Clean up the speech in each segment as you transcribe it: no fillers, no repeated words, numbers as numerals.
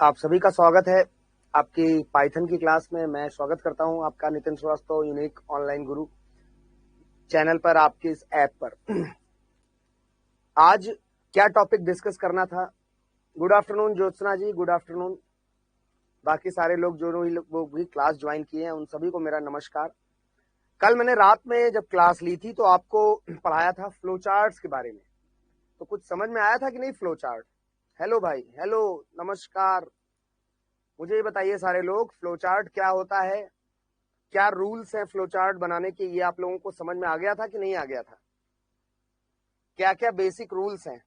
आप सभी का स्वागत है आपकी पाइथन की क्लास में। मैं स्वागत करता हूं आपका नितिन श्रीवास्तव, यूनिक ऑनलाइन गुरु चैनल पर, आपकी इस ऐप पर। आज क्या टॉपिक डिस्कस करना था? गुड आफ्टरनून ज्योत्सना जी, गुड आफ्टरनून। बाकी सारे लोग जो वो भी क्लास ज्वाइन किए हैं उन सभी को मेरा नमस्कार। कल मैंने रात में जब क्लास ली थी तो आपको पढ़ाया था फ्लो चार्ट्स के बारे में, तो कुछ समझ में आया था कि नहीं फ्लो चार्ट? हेलो भाई, हेलो, नमस्कार। मुझे ये बताइए सारे लोग, फ्लो चार्ट क्या होता है, क्या रूल्स हैं फ्लो चार्ट बनाने के, ये आप लोगों को समझ में आ गया था कि नहीं आ गया था? क्या क्या बेसिक रूल्स हैं?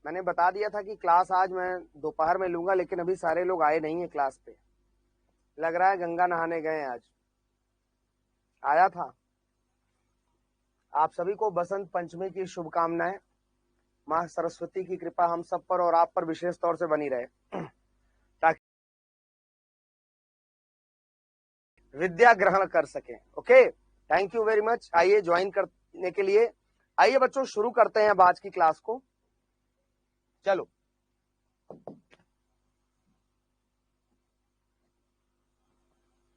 मैंने बता दिया था कि क्लास आज मैं दोपहर में लूंगा, लेकिन अभी सारे लोग आए नहीं है क्लास पे। लग रहा है गंगा नहाने गए आज। आया था। आप सभी को बसंत पंचमी की शुभकामनाएं। मां सरस्वती की कृपा हम सब पर और आप पर विशेष तौर से बनी रहे, ताकि विद्या ग्रहण कर सकें। Okay, thank you very much. आइए ज्वाइन करने के लिए। आइए बच्चों, शुरू करते हैं अब आज की क्लास को। चलो,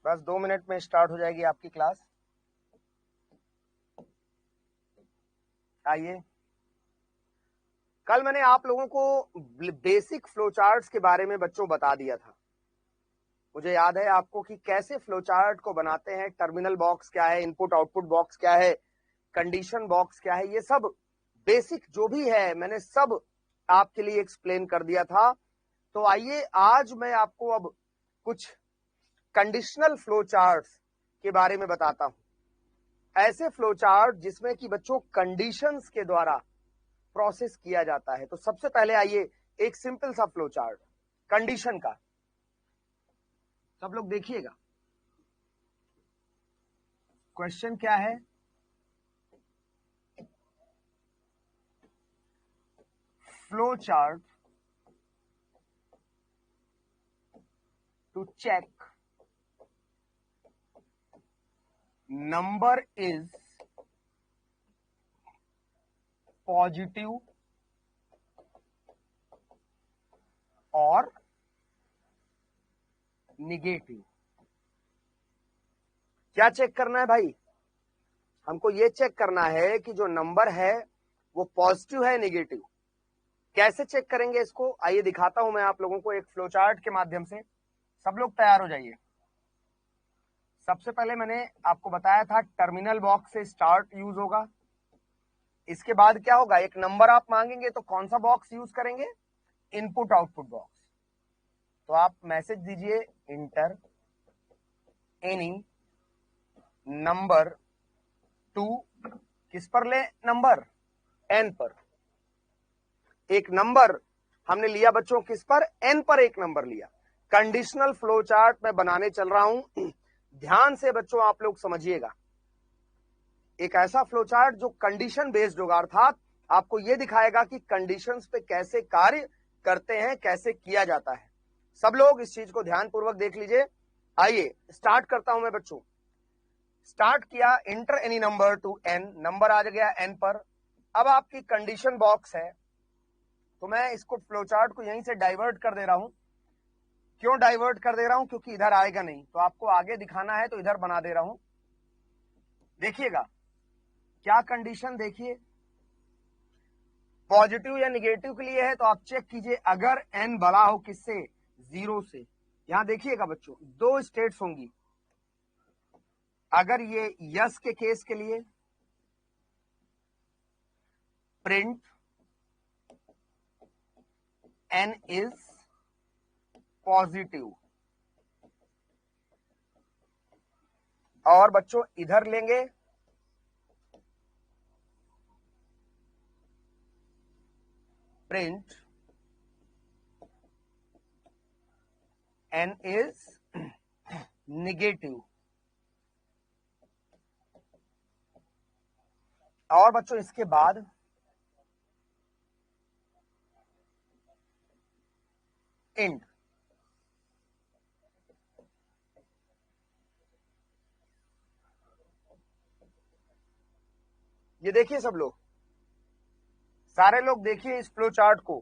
बस 2 मिनट में स्टार्ट हो जाएगी आपकी क्लास। आइए, कल मैंने आप लोगों को बेसिक फ्लो चार्ट्स के बारे में बच्चों बता दिया था। मुझे याद है आपको कि कैसे फ्लो चार्ट को बनाते हैं, टर्मिनल बॉक्स क्या है, इनपुट आउटपुट बॉक्स क्या है, कंडीशन बॉक्स क्या है, ये सब बेसिक जो भी है मैंने सब आपके लिए एक्सप्लेन कर दिया था। तो आइए, आज मैं आपको अब कुछ कंडीशनल फ्लो चार्ट्स के बारे में बताता हूं। ऐसे फ्लो चार्ट जिसमें कि बच्चों कंडीशंस के द्वारा प्रोसेस किया जाता है। तो सबसे पहले आइए एक सिंपल सा फ्लो चार्ट कंडीशन का, सब लोग देखिएगा। क्वेश्चन क्या है? Flow chart to check number is positive और निगेटिव। क्या चेक करना है भाई? हमको ये चेक करना है कि जो नंबर है वो पॉजिटिव है निगेटिव। कैसे चेक करेंगे इसको? आइए दिखाता हूं मैं आप लोगों को एक फ्लो चार्ट के माध्यम से। सब लोग तैयार हो जाइए। सबसे पहले मैंने आपको बताया था टर्मिनल बॉक्स से स्टार्ट यूज होगा। इसके बाद क्या होगा, एक नंबर आप मांगेंगे तो कौन सा बॉक्स यूज करेंगे? Input output box. तो आप मैसेज दीजिए, इंटर एनी नंबर टू, किस पर ले? नंबर एन पर। एक नंबर हमने लिया बच्चों, किस पर? एन पर एक नंबर लिया। कंडीशनल फ्लो चार्ट मैं बनाने चल रहा हूं। ध्यान से बच्चों आप लोग समझिएगा। एक ऐसा फ्लो चार्ट जो कंडीशन बेस्ड होगा, अर्थात आपको यह दिखाएगा कि कंडीशंस पे कैसे कार्य करते हैं, कैसे किया जाता है। सब लोग इस चीज को ध्यानपूर्वक देख लीजिए। आइए स्टार्ट करता हूं मैं बच्चों। स्टार्ट किया, enter any number to n, number आ गया एन पर। अब आपकी कंडीशन बॉक्स है, तो मैं इसको फ्लो चार्ट को यहीं से डाइवर्ट कर दे रहा हूं। क्यों डाइवर्ट कर दे रहा हूं? क्योंकि इधर आएगा नहीं, तो आपको आगे दिखाना है तो इधर बना दे रहा हूं। देखिएगा क्या कंडीशन, देखिए पॉजिटिव या निगेटिव के लिए है, तो आप चेक कीजिए। अगर एन बड़ा हो किससे? 0 से। यहां देखिएगा बच्चों, दो स्टेट्स होंगी। अगर ये यस के केस के लिए प्रिंट एन इज पॉजिटिव, और बच्चों इधर लेंगे प्रिंट एन इज निगेटिव। और बच्चों इसके बाद इंड। ये देखिए सब लोग, सारे लोग देखिए इस फ्लो चार्ट को।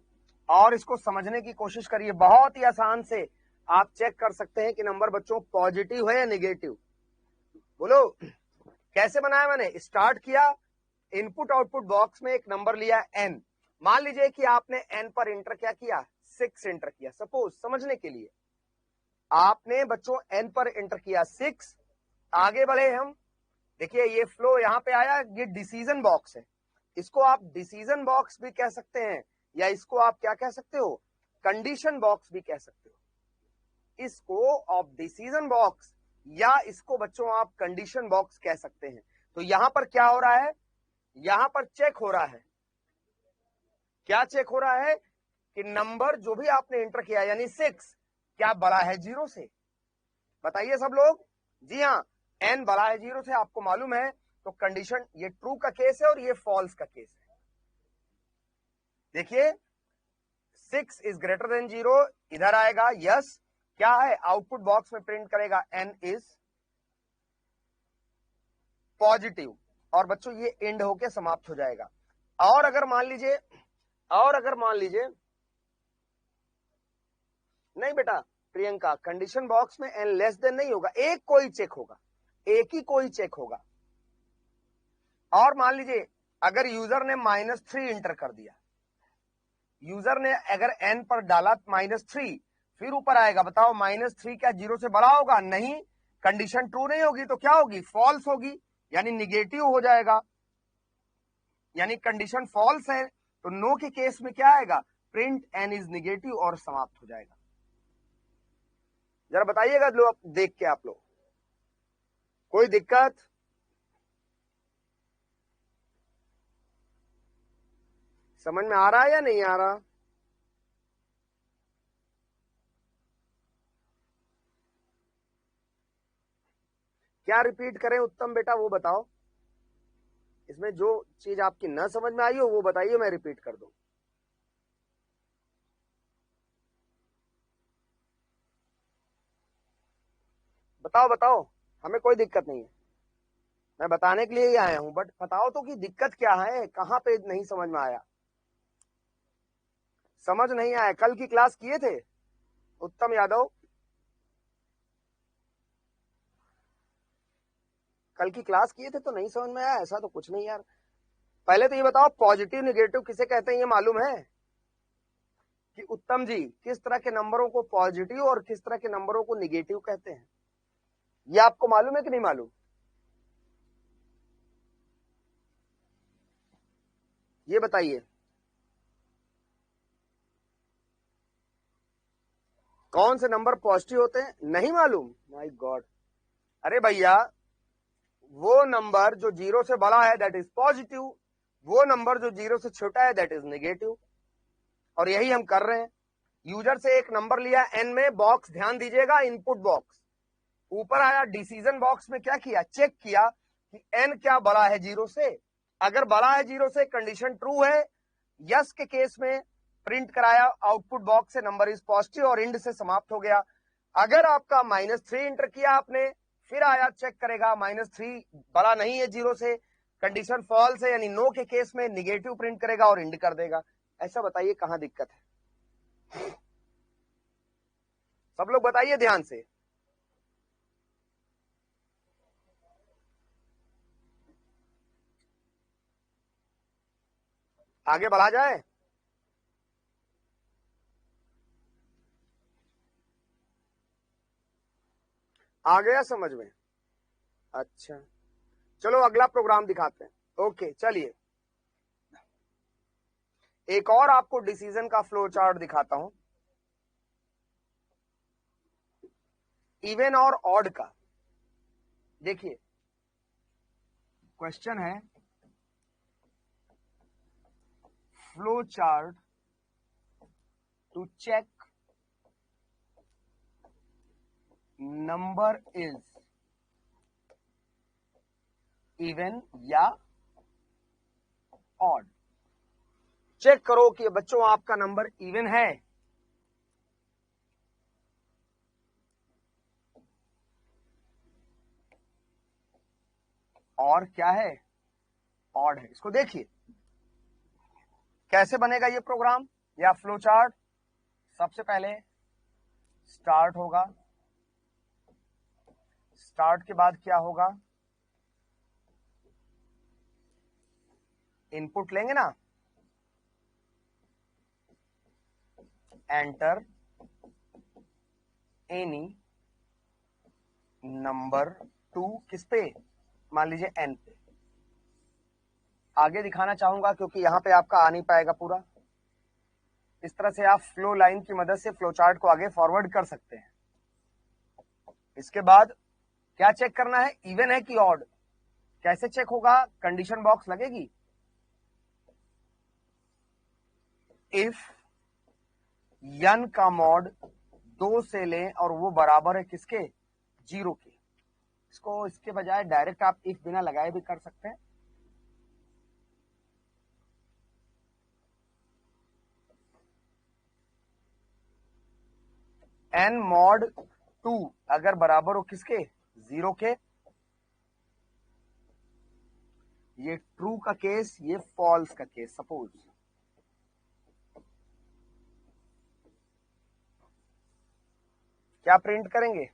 और इसको समझने की कोशिश करिए, बहुत ही आसान से आप चेक कर सकते हैं कि नंबर बच्चों पॉजिटिव है या निगेटिव। बोलो कैसे बनाया मैंने? स्टार्ट किया, इनपुट आउटपुट बॉक्स में एक नंबर लिया n, मान लीजिए कि आपने n पर इंटर क्या किया, 6 इंटर किया। सपोज समझने के लिए आपने बच्चों n पर इंटर किया 6, आगे बढ़े हम। देखिए ये फ्लो यहां पे आया, ये डिसीजन बॉक्स है, इसको आप डिसीजन बॉक्स भी कह सकते हैं या इसको आप क्या कह सकते हो, कंडीशन बॉक्स भी कह सकते हो। इसको आप डिसीजन बॉक्स या इसको बच्चों आप कंडीशन बॉक्स कह सकते हैं। तो यहां पर क्या हो रहा है, यहां पर चेक हो रहा है, क्या चेक हो रहा है कि नंबर जो भी आपने इंटर किया यानी 6 क्या बड़ा है 0 से? बताइए सब लोग। जी हाँ, n बड़ा है 0 से, आपको मालूम है, तो कंडीशन ये ट्रू का केस है और ये फॉल्स का केस है। देखिए 6 इज ग्रेटर देन 0 इधर आएगा, यस, क्या है आउटपुट बॉक्स में प्रिंट करेगा n इज पॉजिटिव, और बच्चों ये एंड होके समाप्त हो जाएगा। और अगर मान लीजिए नहीं बेटा प्रियंका, कंडीशन बॉक्स में n लेस देन नहीं होगा, एक कोई चेक होगा, एक ही कोई चेक होगा। और मान लीजिए अगर यूजर ने -3 इंटर कर दिया, यूजर ने अगर n पर डाला -3, फिर ऊपर आएगा, बताओ -3 क्या 0 से बड़ा होगा? नहीं, कंडीशन ट्रू नहीं होगी तो क्या होगी, फॉल्स होगी, यानी निगेटिव हो जाएगा, यानी कंडीशन फॉल्स है। तो नो के केस में क्या आएगा, प्रिंट n इज निगेटिव और समाप्त हो जाएगा। जरा बताइएगा लोग देख के, आप लोग कोई दिक्कत? समझ में आ रहा है या नहीं आ रहा? क्या रिपीट करें उत्तम बेटा, वो बताओ, इसमें जो चीज आपकी न समझ में आई हो वो बताइए, मैं रिपीट कर दूं। बताओ बताओ, हमें कोई दिक्कत नहीं है, मैं बताने के लिए ही आया हूं, बट बताओ तो कि दिक्कत क्या है, कहां पे नहीं समझ में आया? समझ नहीं आया? कल की क्लास किए थे उत्तम यादव? कल की क्लास किए थे तो नहीं समझ में आया? ऐसा तो कुछ नहीं यार। पहले तो ये बताओ पॉजिटिव निगेटिव किसे कहते हैं, ये मालूम है कि उत्तम जी किस तरह के नंबरों को पॉजिटिव और किस तरह के नंबरों को निगेटिव कहते हैं? ये आपको मालूम है कि नहीं मालूम? ये बताइए, कौन से नंबर पॉजिटिव होते हैं? नहीं मालूम? माय गॉड, अरे भैया वो नंबर जो 0 से बड़ा है दैट इज पॉजिटिव, वो नंबर जो 0 से छोटा है दैट इज निगेटिव, और यही हम कर रहे हैं। यूजर से एक नंबर लिया n में, बॉक्स ध्यान दीजिएगा इनपुट बॉक्स, ऊपर आया डिसीजन बॉक्स में, क्या किया, चेक किया कि n क्या बड़ा है 0 से। अगर बड़ा है 0 से कंडीशन ट्रू है, यस के केस में प्रिंट कराया आउटपुट बॉक्स से नंबर इज पॉजिटिव और इंड से समाप्त हो गया। अगर आपका -3 इंटर किया आपने, फिर आया चेक करेगा -3 बड़ा नहीं है 0 से, कंडीशन फॉल्स है, यानी नो के केस में निगेटिव प्रिंट करेगा और इंड कर देगा। ऐसा बताइए कहां दिक्कत है? सब लोग बताइए ध्यान से। आगे बढ़ा जाए? आ गया समझ में? अच्छा चलो अगला प्रोग्राम दिखाते हैं। ओके चलिए, एक और आपको डिसीजन का फ्लो चार्ट दिखाता हूं, इवन और ऑड का। देखिए क्वेश्चन है flow chart to check number is even या ऑड। चेक करो कि बच्चों आपका नंबर इवन है और क्या है, ऑड है। इसको देखिए कैसे बनेगा ये प्रोग्राम। या फ्लो चार्ट सबसे पहले स्टार्ट होगा, स्टार्ट के बाद क्या होगा, इनपुट लेंगे ना, एंटर एनी नंबर टू किस पे, मान लीजिए एन पे। आगे दिखाना चाहूंगा क्योंकि यहां पे आपका आ नहीं पाएगा पूरा। इस तरह से आप फ्लो लाइन की मदद से फ्लो चार्ट को आगे फॉरवर्ड कर सकते हैं। इसके बाद क्या चेक करना है, इवन है कि ऑड। कैसे चेक होगा, कंडीशन बॉक्स लगेगी, इफ n का मॉड 2 से लें और वो बराबर है किसके, 0 के। इसको इसके बजाय डायरेक्ट आप इफ बिना लगाए भी कर सकते हैं। n मॉड 2 अगर बराबर हो किसके, 0 के। ये ट्रू का केस, ये फॉल्स का केस। सपोज क्या प्रिंट करेंगे,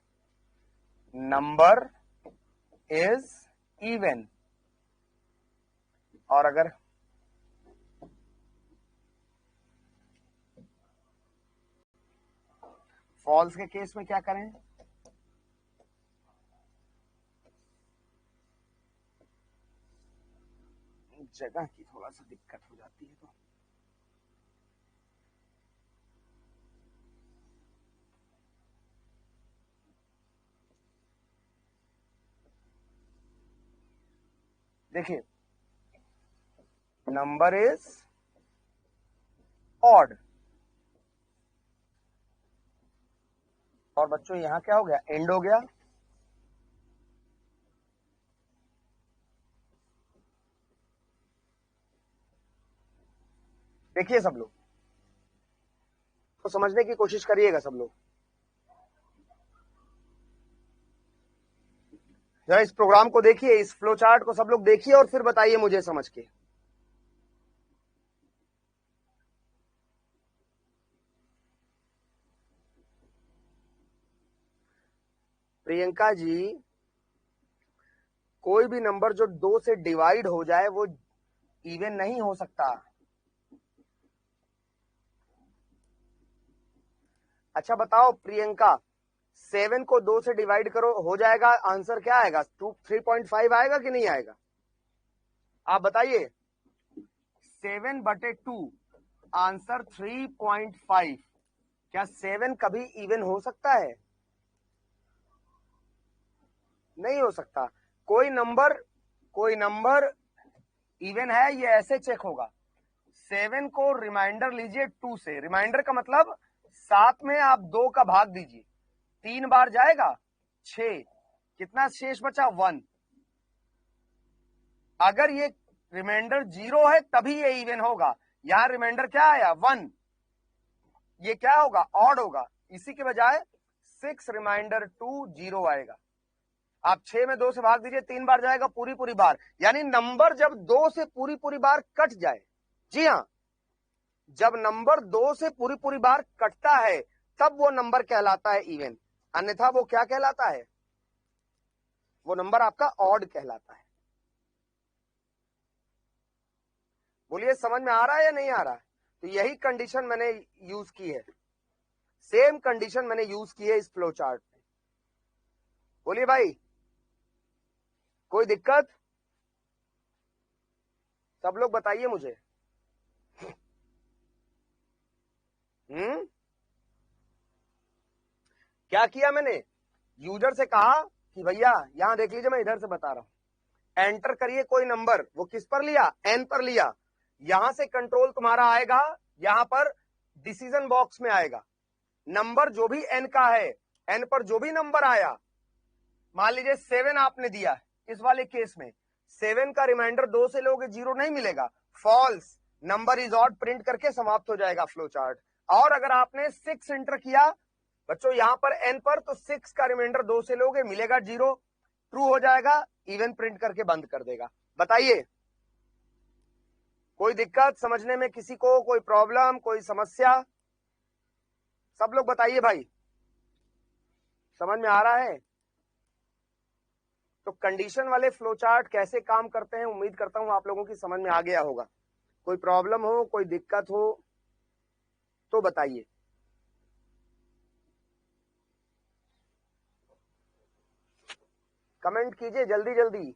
नंबर इज इवन। और अगर फॉल्स के केस में क्या करें, जगह की थोड़ा सा दिक्कत हो जाती है। तो देखिए, नंबर इज ऑड। और बच्चों यहां क्या हो गया, एंड हो गया। देखिए सब लोग तो समझने की कोशिश करिएगा, सब लोग जरा इस प्रोग्राम को देखिए, इस फ्लो चार्ट को सब लोग देखिए और फिर बताइए मुझे समझ के। प्रियंका जी, कोई भी नंबर जो 2 से डिवाइड हो जाए वो इवन नहीं हो सकता। अच्छा बताओ प्रियंका, 7 को 2 से डिवाइड करो, हो जाएगा, आंसर क्या आएगा, 3.5 आएगा कि नहीं आएगा, आप बताइए। 7/2 आंसर 3.5। क्या 7 कभी इवन हो सकता है, नहीं हो सकता। कोई नंबर इवन है, ये ऐसे चेक होगा। 7 को रिमाइंडर लीजिए 2 से, रिमाइंडर का मतलब 7 में आप 2 का भाग दीजिए, 3 बार जाएगा 6, कितना शेष बचा 1। अगर ये रिमाइंडर 0 है तभी ये इवन होगा। यहां रिमाइंडर क्या आया, 1, ये क्या होगा, ऑड होगा। इसी के बजाय 6 रिमाइंडर 2 0 आएगा। आप 6 में 2 से भाग दीजिए, 3 बार जाएगा पूरी पूरी बार। यानी नंबर जब 2 से पूरी पूरी बार कट जाए, जी हां, जब नंबर 2 से पूरी पूरी बार कटता है तब वो नंबर कहलाता है इवन, अन्यथा वो क्या कहलाता है, वो नंबर आपका ऑड कहलाता है। बोलिए समझ में आ रहा है या नहीं आ रहा है। तो यही कंडीशन मैंने यूज की है, सेम कंडीशन मैंने यूज की है इस फ्लो चार्ट में। बोलिए भाई, कोई दिक्कत, सब लोग बताइए मुझे। क्या किया मैंने, यूजर से कहा कि भैया यहां देख लीजिए, मैं इधर से बता रहा हूं, एंटर करिए कोई नंबर, वो किस पर लिया, एन पर लिया। यहां से कंट्रोल तुम्हारा आएगा, यहां पर डिसीजन बॉक्स में आएगा, नंबर जो भी एन का है, एन पर जो भी नंबर आया, मान लीजिए 7 आपने दिया, इस वाले केस में 7 का रिमाइंडर 2 से लोगे 0 नहीं मिलेगा, false, number is odd print करके समाप्त हो जाएगा फ्लो चार्ट। और अगर आपने 6 एंटर किया बच्चों यहां पर एन पर, तो 6 का रिमाइंडर 2 से लोगे, मिलेगा 0, ट्रू हो जाएगा, इवन प्रिंट करके बंद कर देगा। बताइए कोई दिक्कत समझने में किसी को, कोई प्रॉब्लम, कोई समस्या? सब लोग बताइए भाई, समझ में आ रहा है? तो कंडीशन वाले फ्लो चार्ट कैसे काम करते हैं, उम्मीद करता हूं आप लोगों की समझ में आ गया होगा। कोई प्रॉब्लम हो, कोई दिक्कत हो तो बताइए। कमेंट कीजिए जल्दी जल्दी।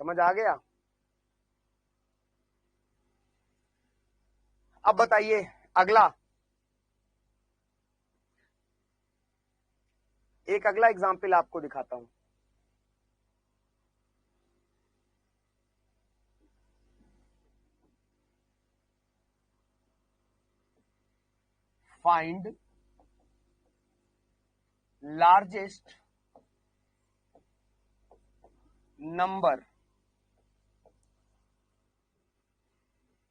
समझ आ गया? अब बताइए अगला, एक अगला एग्जाम्पल आपको दिखाता हूं। Find largest number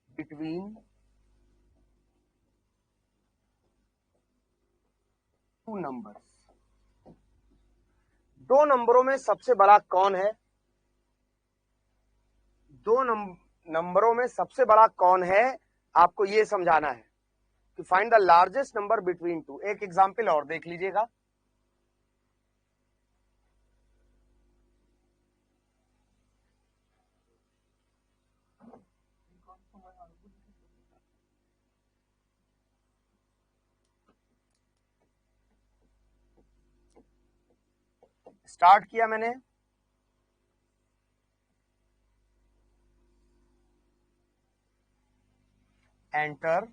between two numbers. दो नंबरों में सबसे बड़ा कौन है? दो नंबरों में सबसे बड़ा कौन है, आपको यह समझाना है कि find the largest number between two. एक एग्जाम्पल और देख लीजिएगा। स्टार्ट किया मैंने, enter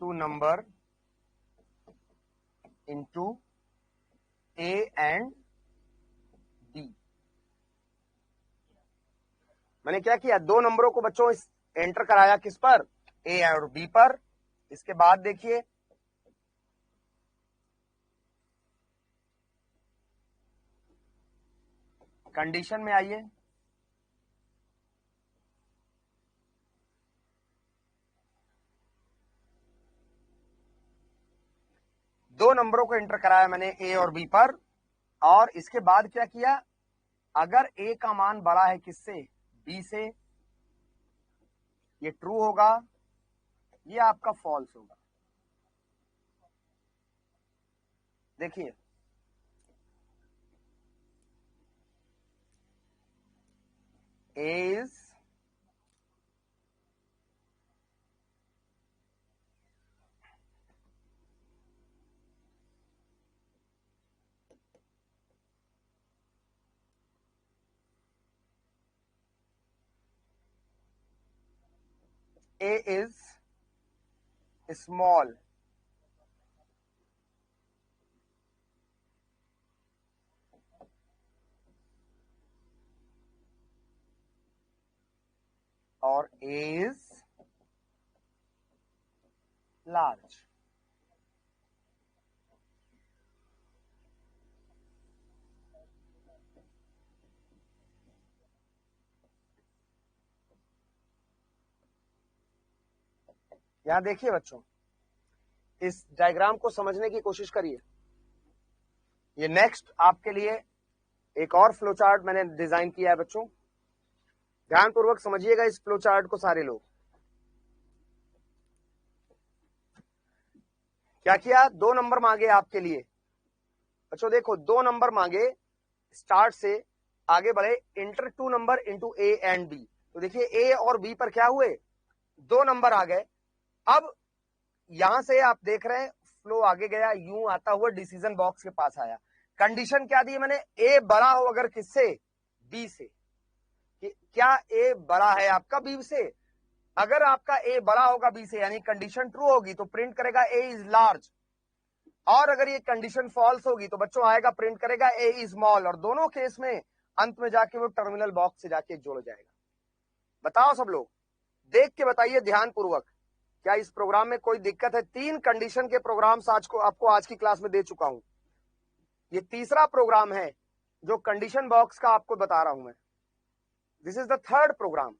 two number into A and B. मैंने क्या किया, दो नंबरों को बच्चों एंटर कराया किस पर? ए और बी पर। इसके बाद देखिए कंडीशन में आइए, दो नंबरों को एंटर कराया मैंने ए और बी पर, और इसके बाद क्या किया, अगर ए का मान बड़ा है किससे? बी से, ये ट्रू होगा, ये आपका फॉल्स होगा। देखिए ए इज A is small और A is large। यहां देखिए बच्चों, इस डायग्राम को समझने की कोशिश करिए। ये नेक्स्ट आपके लिए एक और फ्लो चार्ट मैंने डिजाइन किया है बच्चों, ध्यानपूर्वक समझिएगा इस फ्लो चार्ट को सारे लोग। क्या किया, दो नंबर मांगे आपके लिए बच्चों, देखो दो नंबर मांगे, स्टार्ट से आगे बढ़े, enter two number into A and B. तो देखिए ए और बी पर क्या हुए, दो नंबर आ गए। अब यहां से आप देख रहे हैं फ्लो आगे गया, यूं आता हुआ डिसीजन बॉक्स के पास आया। कंडीशन क्या दी मैंने, ए बड़ा हो अगर किससे? बी से। क्या ए बड़ा है आपका बी से? अगर आपका ए बड़ा होगा बी से, यानी कंडीशन ट्रू होगी तो प्रिंट करेगा ए इज लार्ज, और अगर ये कंडीशन फॉल्स होगी तो बच्चों आएगा प्रिंट करेगा ए इज स्मॉल, और दोनों केस में अंत में जाके वो टर्मिनल बॉक्स से जाके जुड़ जाएगा। बताओ सब लोग, देख के बताइए ध्यानपूर्वक, क्या इस प्रोग्राम में कोई दिक्कत है? तीन कंडीशन के प्रोग्राम्स आपको आज की क्लास में दे चुका हूं। ये तीसरा प्रोग्राम है जो कंडीशन बॉक्स का आपको बता रहा हूं मैं। This is the third program.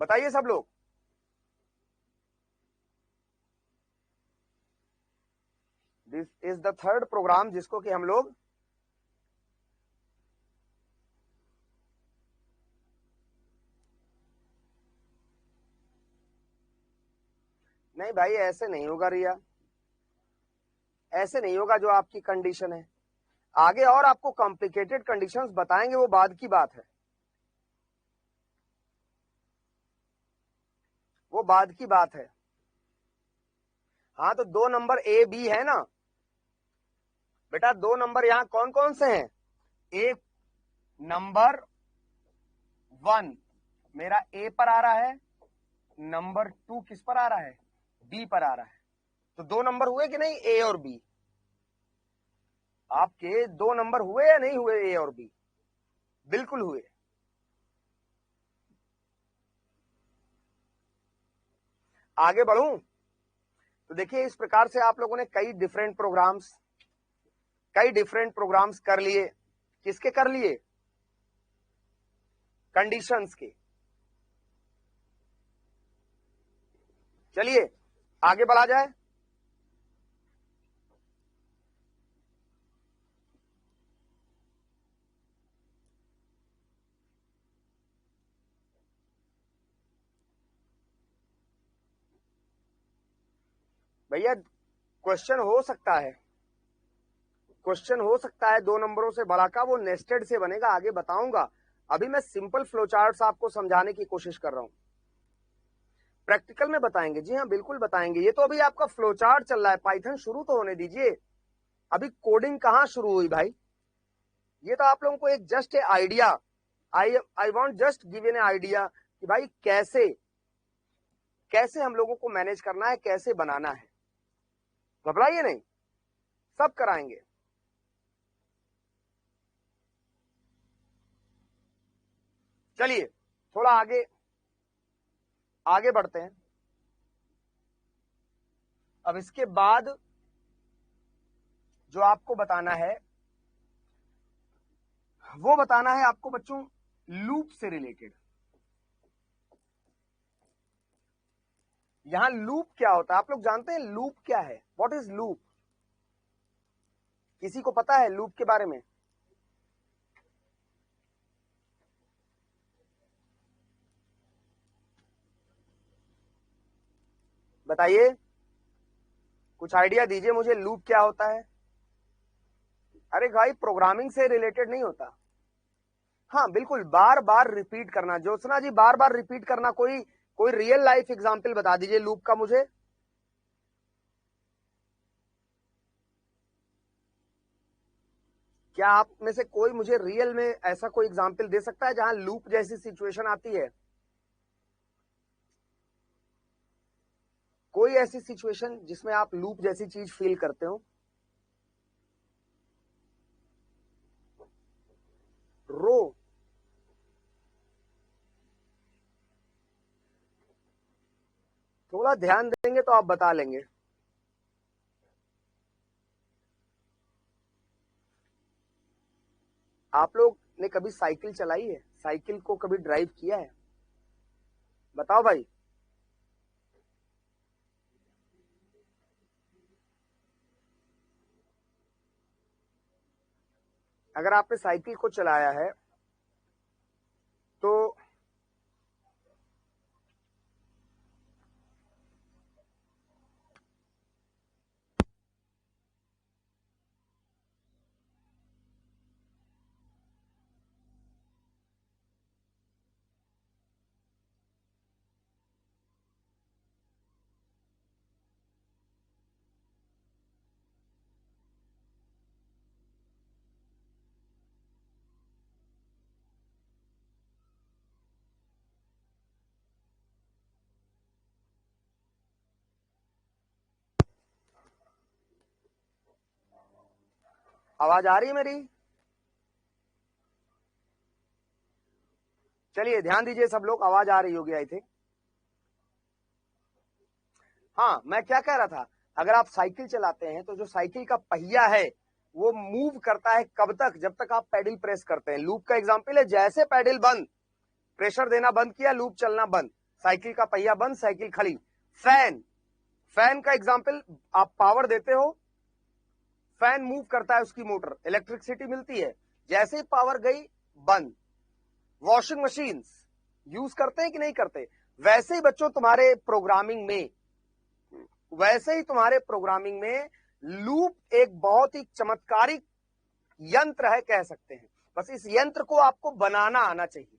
बताइए सब लोग, this is the third program जिसको कि हम लोग नहीं भाई ऐसे नहीं होगा रिया, ऐसे नहीं होगा जो आपकी कंडीशन है। आगे और आपको कॉम्प्लिकेटेड कंडीशंस बताएंगे, वो बाद की बात है, वो बाद की बात है। हाँ तो 2 नंबर ए बी है ना बेटा, 2 नंबर यहां कौन कौन से हैं? एक नंबर 1 मेरा ए पर आ रहा है, नंबर 2 किस पर आ रहा है? बी पर आ रहा है। तो 2 नंबर हुए कि नहीं, ए और बी? आपके 2 नंबर हुए या नहीं हुए, ए और बी? बिल्कुल हुए। आगे बढ़ूं तो देखिए, इस प्रकार से आप लोगों ने कई डिफरेंट प्रोग्राम्स कर लिए। किसके कर लिए? कंडीशंस के। चलिए आगे बढ़ा जाए। भैया क्वेश्चन हो सकता है, 2 नंबरों से बड़ा का, वो नेस्टेड से बनेगा, आगे बताऊंगा। अभी मैं सिंपल फ्लोचार्ट्स आपको समझाने की कोशिश कर रहा हूं, प्रैक्टिकल में बताएंगे। जी हाँ बिल्कुल बताएंगे। ये तो अभी आपका फ्लोचार्ट चल रहा है, पाइथन शुरू तो होने दीजिए, अभी कोडिंग कहां शुरू हुई भाई। ये तो आप लोगों को एक just a idea, I want just give an idea कि भाई कैसे हम लोगों को मैनेज करना है, कैसे बनाना है। घबराइए नहीं, सब कराएंगे। चलिए थोड़ा आगे बढ़ते हैं। अब इसके बाद जो आपको बताना है, वो बताना है आपको बच्चों लूप से रिलेटेड। यहां लूप क्या होता है, आप लोग जानते हैं लूप क्या है? What is loop? किसी को पता है लूप के बारे में? बताइए, कुछ आइडिया दीजिए मुझे, लूप क्या होता है? अरे भाई प्रोग्रामिंग से रिलेटेड नहीं होता। हाँ बिल्कुल, बार बार रिपीट करना। ज्योत्सना जी बार बार रिपीट करना। कोई रियल लाइफ एग्जांपल बता दीजिए लूप का मुझे। क्या आप में से कोई मुझे रियल में ऐसा कोई एग्जांपल दे सकता है जहां लूप जैसी सिचुएशन आती है? कोई ऐसी सिचुएशन जिसमें आप लूप जैसी चीज फील करते हो? रो, थोड़ा ध्यान देंगे तो आप बता लेंगे। आप लोग ने कभी साइकिल चलाई है? साइकिल को कभी ड्राइव किया है? बताओ भाई। अगर आपने साइकिल को चलाया है तो आवाज आ रही है मेरी? चलिए ध्यान दीजिए सब लोग, आवाज आ रही होगी आई थिंक। हाँ मैं क्या कह रहा था, अगर आप साइकिल चलाते हैं तो जो साइकिल का पहिया है वो मूव करता है कब तक, जब तक आप पैडल प्रेस करते हैं। लूप का एग्जांपल है, जैसे पैडल बंद, प्रेशर देना बंद किया, लूप चलना बंद, साइकिल का पहिया बंद, साइकिल खड़ी। फैन, फैन का एग्जांपल, आप पावर देते हो, फैन मूव करता है, उसकी मोटर, इलेक्ट्रिसिटी मिलती है, जैसे ही पावर गई बंद। वॉशिंग मशीन्स यूज करते हैं कि नहीं करते? वैसे ही बच्चों तुम्हारे प्रोग्रामिंग में लूप एक बहुत ही चमत्कारिक यंत्र है, कह सकते हैं। बस इस यंत्र को आपको बनाना आना चाहिए।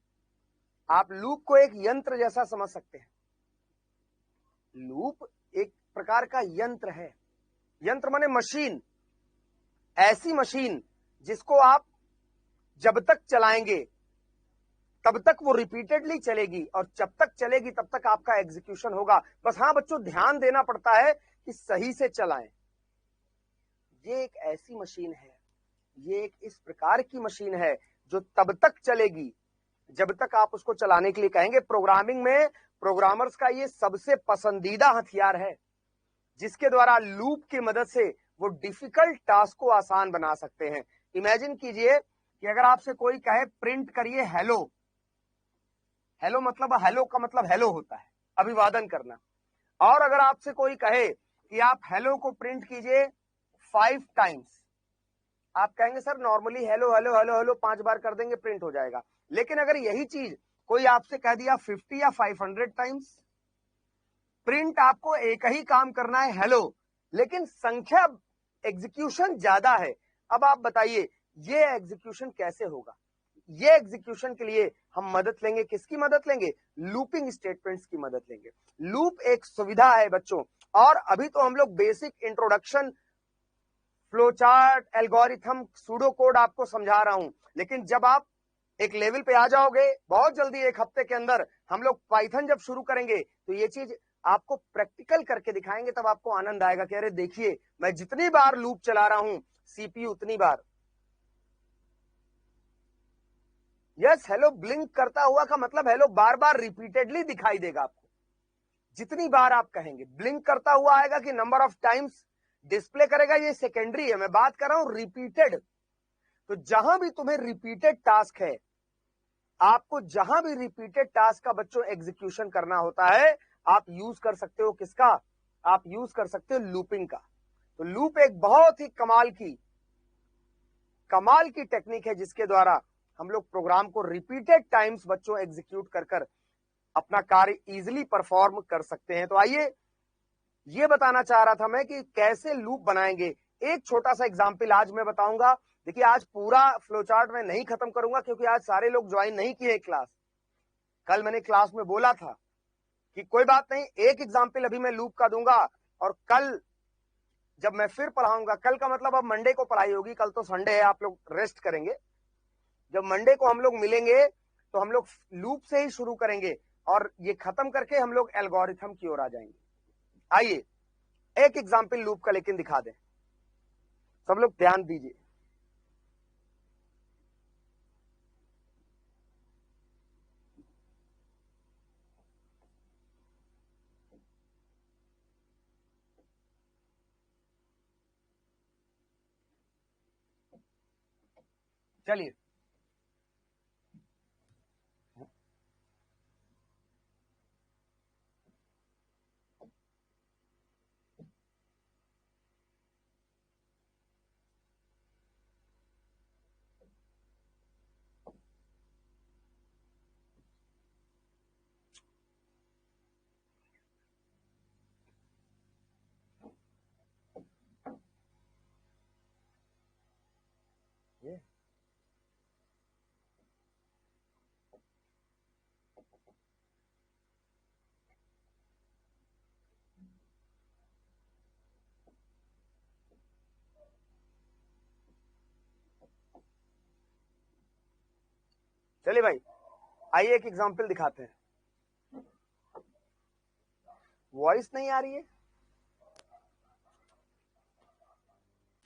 आप लूप को एक यंत्र जैसा समझ सकते हैं। लूप एक प्रकार का यंत्र है। यंत्र माने मशीन, ऐसी मशीन जिसको आप जब तक चलाएंगे तब तक वो रिपीटेडली चलेगी, और जब तक चलेगी तब तक आपका एग्जीक्यूशन होगा। बस हाँ बच्चों, ध्यान देना पड़ता है कि सही से चलाएं। ये एक ऐसी मशीन है, ये एक इस प्रकार की मशीन है जो तब तक चलेगी जब तक आप उसको चलाने के लिए कहेंगे। प्रोग्रामिंग में प्रोग्रामर्स का ये सबसे पसंदीदा हथियार है, जिसके द्वारा लूप की मदद से वो डिफिकल्ट टास्क को आसान बना सकते हैं। इमेजिन कीजिए कि अगर आपसे कोई कहे प्रिंट करिए हेलो, हेलो मतलब, हेलो का मतलब हेलो होता है, अभिवादन करना। और अगर आपसे कोई कहे कि आप हेलो को प्रिंट कीजिए 5 टाइम्स, आप कहेंगे sir normally hello hello hello hello 5 बार कर देंगे, प्रिंट हो जाएगा। लेकिन अगर यही चीज कोई आपसे कह दिया 50 या 500 टाइम्स, प्रिंट आपको एक ही काम करना है हेलो, लेकिन संख्या एग्जीक्यूशन ज्यादा है। अब आप बताइए ये एग्जीक्यूशन कैसे होगा? ये एग्जीक्यूशन के लिए हम मदद लेंगे, किसकी मदद लेंगे? लूपिंग स्टेटमेंट्स की मदद लेंगे। लूप एक सुविधा है बच्चों, और अभी तो हम लोग basic introduction, flowchart, algorithm, pseudo code आपको समझा रहा हूं। लेकिन जब आप एक लेवल पे आ जाओगे, बहुत जल्दी 1 हफ्ते के अंदर हम लोग पाइथन जब शुरू करेंगे, तो ये चीज आपको प्रैक्टिकल करके दिखाएंगे, तब आपको आनंद आएगा कि अरे देखिए, मैं जितनी बार लूप चला रहा हूं, सीपीयू उतनी बार। यस, हेलो ब्लिंक करता हुआ का मतलब हेलो बार बार रिपीटेडली दिखाई देगा आपको। जितनी बार आप कहेंगे ब्लिंक करता हुआ आएगा कि नंबर ऑफ टाइम्स डिस्प्ले करेगा, ये सेकेंडरी है। मैं बात कर रहा हूं रिपीटेड। तो जहां भी तुम्हें रिपीटेड टास्क है, आपको जहां भी रिपीटेड टास्क का बच्चों एग्जीक्यूशन करना होता है, आप यूज कर सकते हो किसका? आप यूज कर सकते हो लूपिंग का। तो लूप एक बहुत ही कमाल की टेक्निक है, जिसके द्वारा हम लोग प्रोग्राम को रिपीटेड टाइम्स बच्चों एग्जीक्यूट कर अपना कार्य इजीली परफॉर्म कर सकते हैं। तो आइए, ये बताना चाह रहा था मैं कि कैसे लूप बनाएंगे। एक छोटा सा एग्जाम्पल आज मैं बताऊंगा। देखिए, आज पूरा फ्लोचार्ट मैं नहीं खत्म करूंगा, क्योंकि आज सारे लोग ज्वाइन नहीं किए क्लास। कल मैंने क्लास में बोला था कि कोई बात नहीं, एक एग्जाम्पल अभी मैं लूप का दूंगा, और कल जब मैं फिर पढ़ाऊंगा, कल का मतलब अब मंडे को पढ़ाई होगी, कल तो संडे है, आप लोग रेस्ट करेंगे। जब मंडे को हम लोग मिलेंगे तो हम लोग लूप से ही शुरू करेंगे, और ये खत्म करके हम लोग एल्गोरिथम की ओर आ जाएंगे। आइए एक एग्जाम्पल लूप का लेकिन दिखा दें, सब लोग ध्यान दीजिए। चलिए, चलिए भाई, आइए एक एग्जाम्पल दिखाते हैं। वॉइस नहीं आ रही है?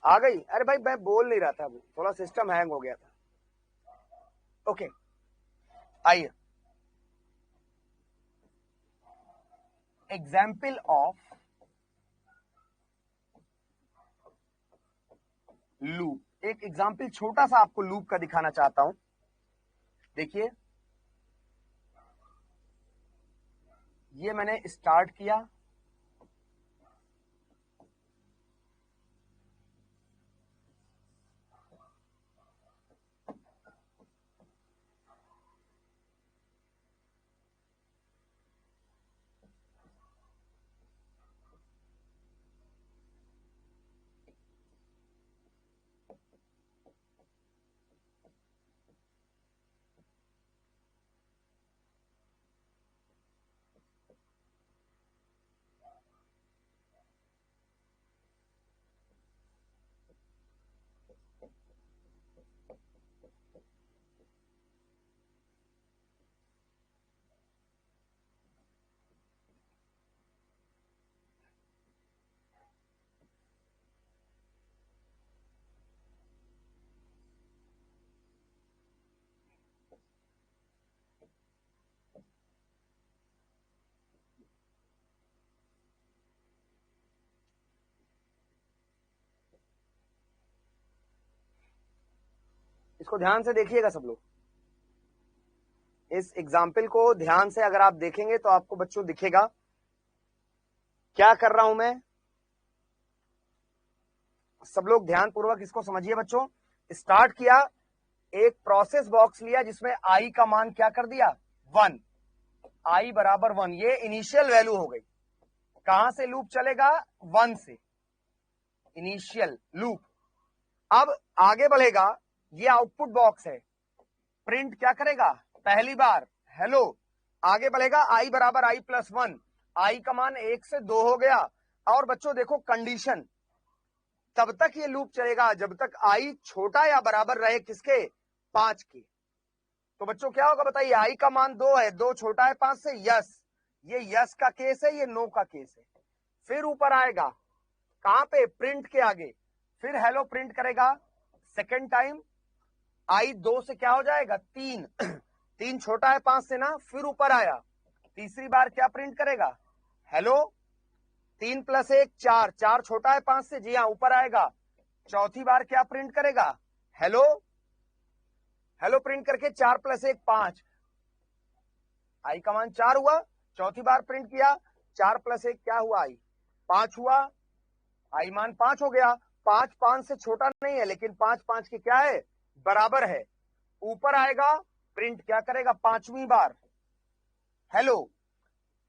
आ गई? अरे भाई मैं बोल नहीं रहा था, अभी थोड़ा सिस्टम हैंग हो गया था। ओके, आइए, एग्जाम्पल ऑफ लूप। एक एग्जाम्पल छोटा सा आपको लूप का दिखाना चाहता हूं। देखिए, ये मैंने स्टार्ट किया, इसको ध्यान से देखिएगा सब लोग। इस एग्जाम्पल को ध्यान से अगर आप देखेंगे तो आपको बच्चों दिखेगा क्या कर रहा हूं मैं। सब लोग ध्यान पूर्वक इसको समझिए बच्चों। स्टार्ट किया, एक प्रोसेस बॉक्स लिया जिसमें आई का मान क्या कर दिया 1, आई बराबर 1, ये इनिशियल वैल्यू हो गई। कहां से लूप चलेगा 1 से, इनिशियल लूप। अब आगे बढ़ेगा, ये आउटपुट बॉक्स है, प्रिंट क्या करेगा पहली बार हेलो। आगे बढ़ेगा आई बराबर आई प्लस 1, आई का मान 1 से 2 हो गया। और बच्चों देखो कंडीशन, तब तक ये लूप चलेगा जब तक आई छोटा या बराबर रहे किसके 5 के। तो बच्चों क्या होगा बताइए, आई का मान 2 है, 2 छोटा है 5 से, यस, ये यस का केस है, ये नो का केस है। फिर ऊपर आएगा कहां पे प्रिंट के आगे, फिर हेलो प्रिंट करेगा सेकेंड टाइम, आई 2 से क्या हो जाएगा 3, 3 छोटा है 5 से ना। फिर ऊपर आया, तीसरी बार क्या प्रिंट करेगा हेलो, 3 + 1 4, 4 छोटा है 5 से, जी हाँ ऊपर आएगा। चौथी बार क्या प्रिंट करेगा हेलो, हेलो प्रिंट करके 4 + 1 5, आई का मान 4 हुआ। चौथी बार प्रिंट किया, 4 + 1 क्या हुआ आई 5 हुआ, आई मान 5 हो गया। 5 5 से छोटा नहीं है लेकिन 5 5 के क्या है बराबर है। ऊपर आएगा प्रिंट क्या करेगा पांचवी बार हेलो,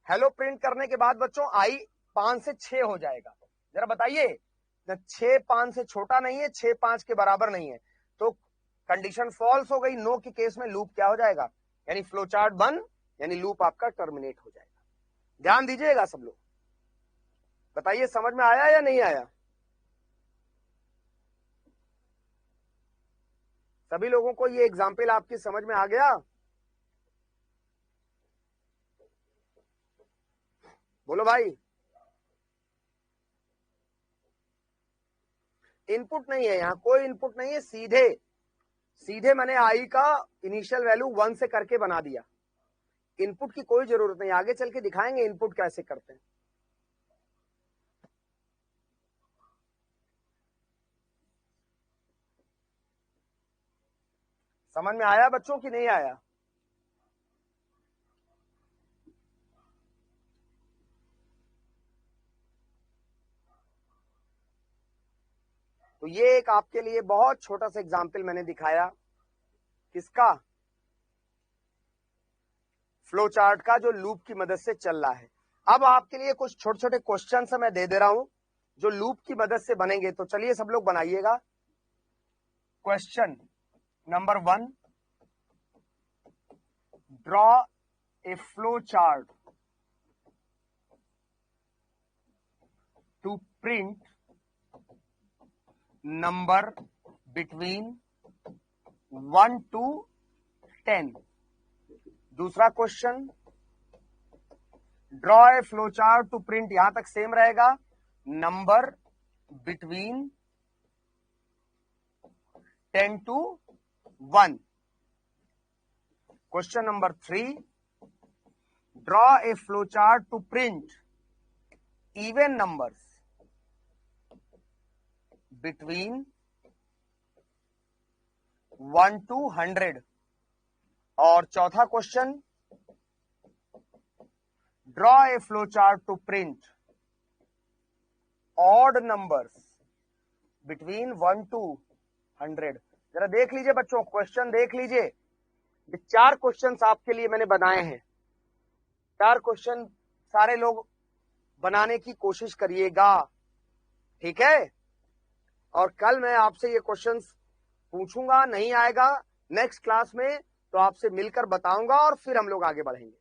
हेलो प्रिंट करने के बाद बच्चों आई 5 से 6 हो जाएगा। जरा बताइए, 6 5 से छोटा नहीं है, 6 5 के बराबर नहीं है, तो कंडीशन फॉल्स हो गई। नो के केस में लूप क्या हो जाएगा, यानी फ्लो चार्ट बंद, यानी लूप आपका टर्मिनेट हो जाएगा। ध्यान दीजिएगा सब लोग, बताइए समझ में आया या नहीं आया। सभी लोगों को ये एग्जाम्पल आपकी समझ में आ गया। बोलो भाई। इनपुट नहीं है, यहां कोई इनपुट नहीं है, सीधे सीधे मैंने आई का इनिशियल वैल्यू 1 से करके बना दिया। इनपुट की कोई जरूरत नहीं, आगे चल के दिखाएंगे इनपुट कैसे करते हैं। समझ में आया बच्चों की नहीं आया। तो ये एक आपके लिए बहुत छोटा सा एग्जाम्पल मैंने दिखाया, किसका, फ्लो चार्ट का, जो लूप की मदद से चल रहा है। अब आपके लिए कुछ छोटे छोटे क्वेश्चन से मैं दे रहा हूं जो लूप की मदद से बनेंगे। तो चलिए सब लोग बनाइएगा। Question number 1, draw a flow chart to print number between 1 to 10। दूसरा question, draw a flow chart to print, यहां तक सेम रहेगा, number between 10 to 1। Question number 3, draw a flow chart to print even numbers between 1 to 100। और चौथा क्वेश्चन, draw a flow chart to print odd numbers between 1 to 100। जरा देख लीजिए बच्चों, क्वेश्चन देख लीजिए। ये 4 क्वेश्चंस आपके लिए मैंने बनाए हैं। 4 क्वेश्चन सारे लोग बनाने की कोशिश करिएगा, ठीक है। और कल मैं आपसे ये क्वेश्चंस पूछूंगा, नहीं आएगा नेक्स्ट क्लास में तो आपसे मिलकर बताऊंगा और फिर हम लोग आगे बढ़ेंगे,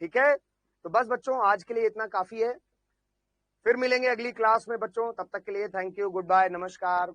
ठीक है। तो बस बच्चों आज के लिए इतना काफी है, फिर मिलेंगे अगली क्लास में बच्चों। तब तक के लिए थैंक यू, गुड बाय, नमस्कार।